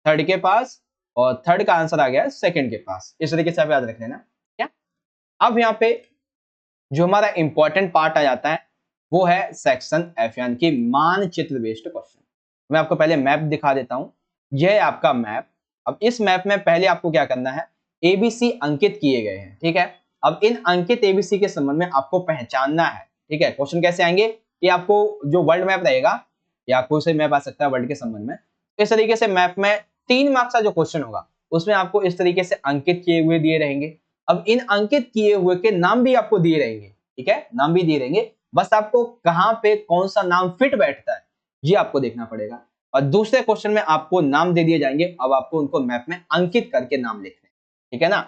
थर्ड के पास, और थर्ड का आंसर आ गया है सेकंड के पास, इस तरीके से आप याद रख लेना, क्या। अब यहाँ पे जो हमारा इंपॉर्टेंट पार्ट आ जाता है वो है सेक्शन एफ, यानी कि मानचित्र बेस्ड क्वेश्चन। मैं आपको पहले मैप दिखा देता हूं, यह है आपका मैप। अब इस मैप में पहले आपको क्या करना है, एबीसी अंकित किए गए हैं, ठीक है। अब इन अंकित एबीसी के संबंध में आपको पहचानना है, ठीक है। क्वेश्चन कैसे आएंगे कि आपको जो वर्ल्ड मैप रहेगा या कोई से मैप आ सकता है वर्ल्ड के संबंध में, इस तरीके से मैप में 3 मार्क्स का जो क्वेश्चन होगा उसमें आपको इस तरीके से अंकित किए हुए दिए रहेंगे। अब इन अंकित किए हुए के नाम भी आपको दिए रहेंगे, ठीक है, नाम भी दिए रहेंगे, बस आपको कहां पे कौन सा नाम फिट बैठता है ये आपको देखना पड़ेगा। और दूसरे क्वेश्चन में आपको नाम दे दिए जाएंगे, अब आपको उनको मैप में अंकित करके नाम लिखने हैं, ठीक है ना।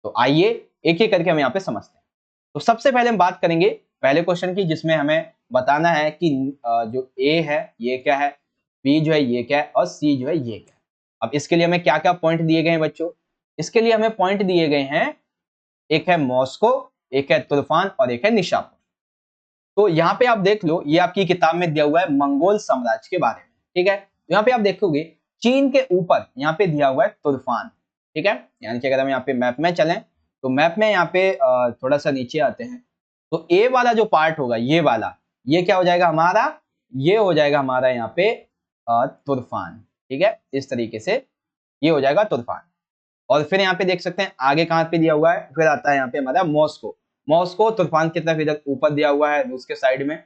तो आइए एक एक करके हम यहाँ पे समझते हैं। तो सबसे पहले हम बात करेंगे पहले क्वेश्चन की, जिसमें हमें बताना है कि जो ए है ये क्या है, बी जो है ये क्या है, और सी जो है ये क्या है। अब इसके लिए हमें क्या क्या पॉइंट दिए गए हैं बच्चों, इसके लिए हमें पॉइंट दिए गए हैं, एक है मॉस्को, एक है तूफान और एक है निशापुर। तो यहाँ पे आप देख लो, ये आपकी किताब में दिया हुआ है मंगोल साम्राज्य के बारे में, ठीक है। तो यहाँ पे आप देखोगे चीन के ऊपर यहाँ पे दिया हुआ है तूफान, ठीक है। यानी कि अगर हम यहाँ पे मैप में चलें तो मैप में यहाँ पे थोड़ा सा नीचे आते हैं, तो ए वाला जो पार्ट होगा ये वाला, ये क्या हो जाएगा हमारा, ये हो जाएगा हमारा यहाँ पे तूफान, ठीक है। इस तरीके से ये हो जाएगा तूफान। और फिर यहाँ पे देख सकते हैं आगे कहाँ पे दिया हुआ है, फिर आता है यहाँ पे हमारा मॉस्को। मॉस्को तूफान की तरफ इधर ऊपर दिया हुआ है रूस के साइड में,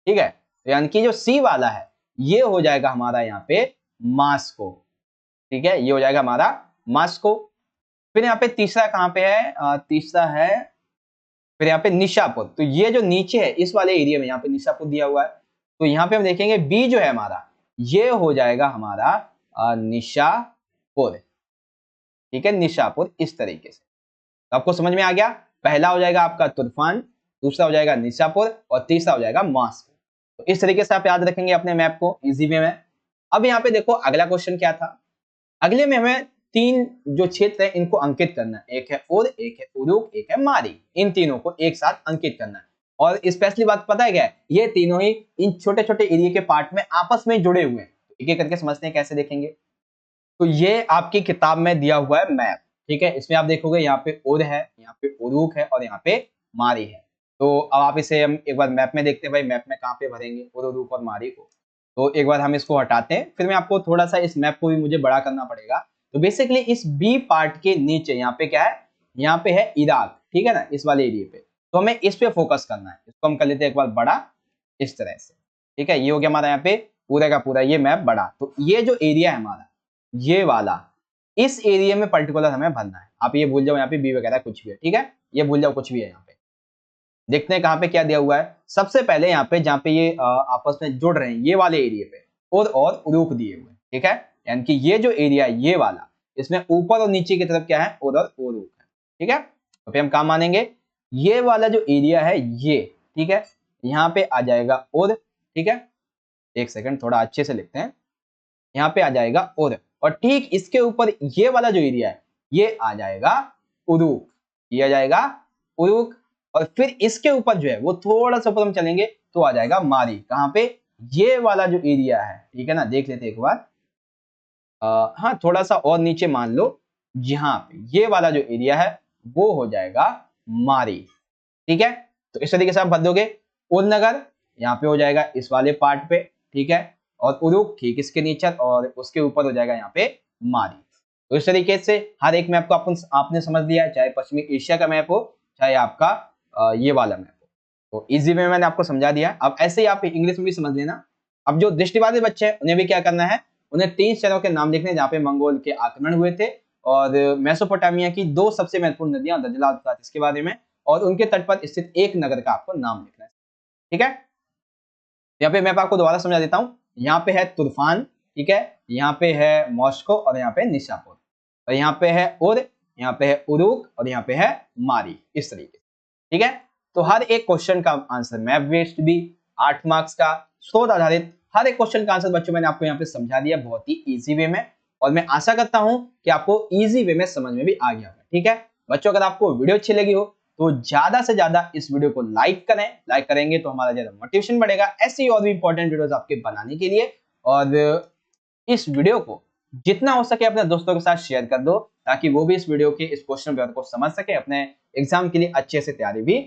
ठीक है। तो यानी कि जो सी वाला है ये हो जाएगा हमारा यहाँ पे मास्को, ठीक है, ये हो जाएगा हमारा मास्को। फिर यहाँ पे तीसरा कहाँ पे है, तीसरा है फिर यहाँ पे निशापुर। तो ये जो नीचे है इस वाले एरिया में यहाँ पे निशापुर दिया हुआ है। तो यहाँ पे हम देखेंगे बी जो है हमारा ये हो जाएगा हमारा निशापुर, ठीक है, निशापुर इस तरीके से। तो आपको समझ में आ गया, पहला हो जाएगा आपका तूफान, दूसरा हो जाएगा निशापुर और तीसरा हो जाएगा मास्को। तो इस तरीके से आप याद रखेंगे अपने मैप को इजी वे में। अब यहाँ पे देखो अगला क्वेश्चन क्या था, अगले में हमें तीन जो क्षेत्र है इनको अंकित करना है, एक है उर, एक है उरुक, एक है मारी। इन तीनों को एक साथ अंकित करना है। और स्पेशली बात पता है क्या है, ये तीनों ही इन छोटे छोटे एरिया के पार्ट में आपस में जुड़े हुए हैं। एक एक करके समझते हैं कैसे देखेंगे। तो ये आपकी किताब में दिया हुआ है मैप, ठीक है। इसमें आप देखोगे यहाँ पे उर है, यहाँ पे उरुक है और यहाँ पे मारी है। तो अब आप इसे हम एक बार मैप में देखते हैं, भाई मैप में कहाँ पे भरेंगे उर, उरुक और मारी को। तो एक बार हम इसको हटाते हैं, फिर मैं आपको थोड़ा सा इस मैप को भी मुझे बड़ा करना पड़ेगा। तो बेसिकली इस बी पार्ट के नीचे यहाँ पे क्या है, यहाँ पे है इराक, ठीक है ना, इस वाले एरिया पे। तो हमें इस पे फोकस करना है, इसको हम कर लेते हैं एक बार बड़ा इस तरह से, ठीक है। ये हो गया हमारा यहाँ पे पूरा का पूरा ये मैप बड़ा। तो ये जो एरिया है हमारा ये वाला, इस एरिया में पर्टिकुलर हमें भरना है। आप ये भूल जाओ यहाँ पे बी वगैरह कुछ भी है, ठीक है, ये भूल जाओ कुछ भी है। यहाँ पे देखते हैं कहाँ पे क्या दिया हुआ है। सबसे पहले यहाँ पे जहाँ पे ये आपस में जुड़ रहे हैं ये वाले एरिया पे और उरूक दिए हुए हैं, ठीक है। यानी कि ये जो एरिया है ये वाला, इसमें ऊपर और नीचे की तरफ क्या है और उरूक है, ठीक है। तो फिर हम काम मानेंगे ये वाला जो एरिया है ये, ठीक है, यहाँ पे आ जाएगा और, ठीक है। एक सेकंड थोड़ा अच्छे से लिखते हैं, यहाँ पे आ जाएगा और ठीक इसके ऊपर ये वाला जो एरिया है ये आ जाएगा उरुक, ये आ जाएगा उरुक। और फिर इसके ऊपर जो है वो थोड़ा सा ऊपर हम चलेंगे तो आ जाएगा मारी। कहाँ पे, ये वाला जो एरिया है, ठीक है ना, देख लेते एक बार। हाँ थोड़ा सा और नीचे मान लो, यहाँ पे ये वाला जो एरिया है वो हो जाएगा मारी, ठीक है। तो इस तरीके से आप बदलोगे, उलनगर यहाँ पे हो जाएगा इस वाले पार्ट पे, ठीक है, और उरुक ठीक इसके नीचे और उसके ऊपर हो जाएगा यहाँ पे मारी। तो इस तरीके से हर एक मैप को आपने समझ लिया है, चाहे पश्चिमी एशिया का मैप हो चाहे आपका ये वाला मैप हो। तो इजी में मैंने आपको समझा दिया। अब ऐसे ही आप इंग्लिश में भी समझ लेना। अब जो दृष्टिबाधित बच्चे हैं उन्हें भी क्या करना है, उन्हें 3 शहरों के नाम लिखने जहाँ पे मंगोल के आक्रमण हुए थे, और मेसोपोटामिया की 2 सबसे महत्वपूर्ण नदियां दजला और फ्रात इसके बारे में, और उनके तट पर स्थित एक नगर का आपको नाम लिखना है, ठीक है। यहाँ पे मैं आपको दोबारा समझा देता हूँ। यहाँ पे है तूफान, ठीक है, यहाँ पे है मॉस्को और यहाँ पे निशापुर, और यहाँ पे है उर, यहाँ पे है उरुक और यहाँ पे है मारी, इस तरीके से, ठीक है। तो हर एक क्वेश्चन का आंसर मैप बेस्ड भी, 8 मार्क्स का शोध आधारित हर एक क्वेश्चन का आंसर बच्चों मैंने आपको यहाँ पे समझा दिया बहुत ही इजी वे में, और मैं आशा करता हूँ कि आपको इजी वे में समझ में भी आ गया होगा, ठीक है। बच्चों अगर आपको वीडियो अच्छी लगी हो तो ज्यादा से ज्यादा इस वीडियो को लाइक करें, लाइक करेंगे तो हमारा ज्यादा मोटिवेशन बढ़ेगा ऐसी और भी इंपॉर्टेंट वीडियोस आपके बनाने के लिए। और इस वीडियो को जितना हो सके अपने दोस्तों के साथ शेयर कर दो, ताकि वो भी इस वीडियो के इस क्वेश्चन पेपर को समझ सके, अपने एग्जाम के लिए अच्छे से तैयारी भी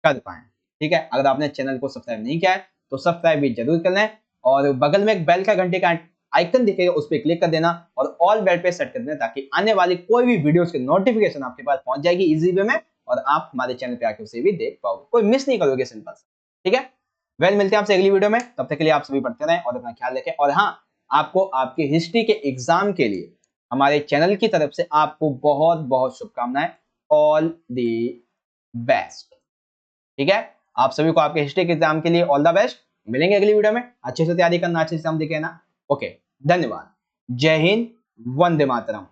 कर पाए, ठीक है। अगर आपने चैनल को सब्सक्राइब नहीं किया है तो सब्सक्राइब भी जरूर कर लें, और बगल में एक बेल का घंटे का आइकन दिखेगा उस पर क्लिक कर देना और ऑल बेल पे सेट कर देना, ताकि आने वाली कोई भी वीडियोस की नोटिफिकेशन आपके पास पहुंच जाएगी इजी वे में, और आप हमारे चैनल पे आके उसे भी देख पाओगे, कोई मिस नहीं करोगे, सिंपल सा, ठीक है। मिलते हैं आपसे अगली वीडियो में, तब तक के लिए आप सभी पढ़ते रहें और अपना ख्याल रखें। और हाँ, आपको आपके हिस्ट्री के एग्जाम के लिए हमारे चैनल की तरफ से आपको बहुत बहुत शुभकामनाएं, ऑल द बेस्ट, ठीक है। आप सभी को आपके हिस्ट्री के एग्जाम के लिए ऑल द बेस्ट। मिलेंगे अगली वीडियो में, अच्छे से तैयारी करना, अच्छे से हम देखें ना। ओके, धन्यवाद, जय हिंद, वंदे मातरम।